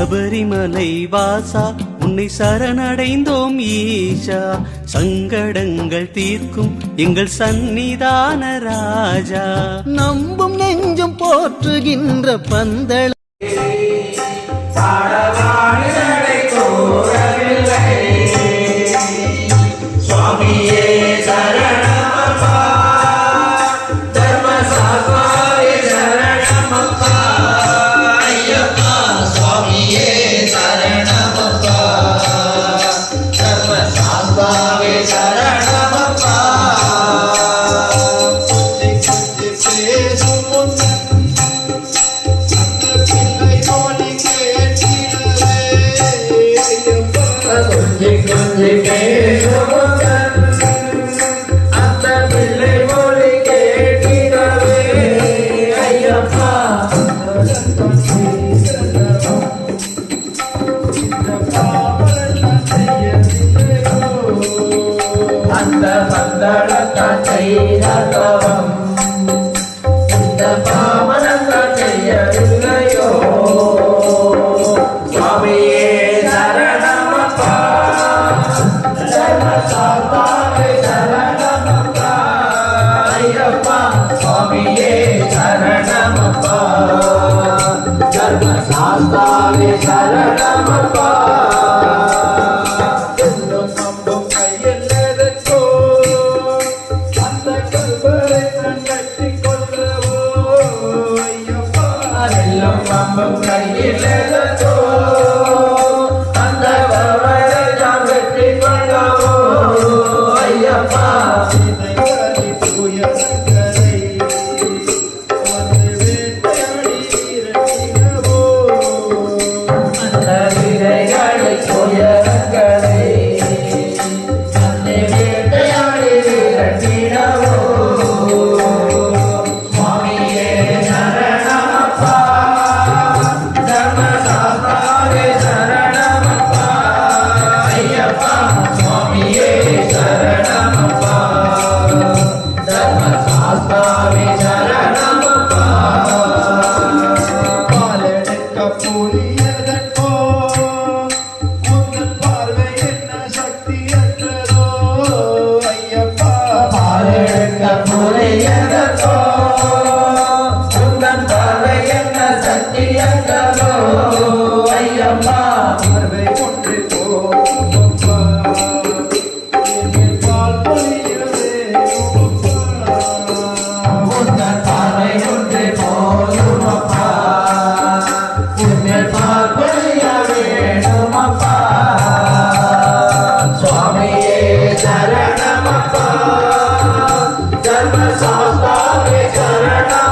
சபரிமலை வாசா உன்னை சரணடைந்தோம் ஈஷா, சங்கடங்கள் தீர்க்கும் எங்கள் சந்நிதான ராஜா. நம்பும் நெஞ்சும் போற்றுகின்ற பந்தள சுவாமியே சரணமப்பா, தர்மசாஸ்தாவே சரணமப்பா, ஐயப்பா சுவாமியே சரணமப்பா, தர்மசாஸ்தாவே சரணமப்பா. அந்த பந்தளத்தான் செய்தவம் இந்த பாமனத்தான் செய்யவில்லையோ. சுவாமியே சரணமப்பா, தர்மசாஸ்தாவே சரணமப்பா, ஐயப்பா சுவாமியே சரணமப்பா, தர்மசாஸ்தாவே சரணமப்பா. கையிலோ அந்த வரவழையாம் வெற்றி கொள்ளவோ ஐயப்பா. அந்த விதைகளை துயரங்களை அந்த வேட்டையாடி விரட்டிடவோ. சுவாமியே சரணமப்பா, தர்மசாஸ்தாவே சரணமப்பா, ஐயப்பா சுவாமியே சரணமப்பா, தர்மசாஸ்தாவே சரணமப்பா. பாலெடுக்க புலியதற்கோ உங்கள் பார்வை என்ன சக்தி அற்றதோ ஐயப்பா. பாலெடுக்க புலியதற்கோ உங்கள் பார்வை என்ன சக்தி அற்றதோ ஐயப்பா. பார்வை கொண்டு போப்பா, என் பால் பொழியவே உங்கள் பார்வை கொண்டு போதுமப்பா, உன்மேல் பார்ப்பொழிய வேணுமப்பா. சுவாமியே சரணமப்பா, தர்மசாஸ்தாவே சரணம்.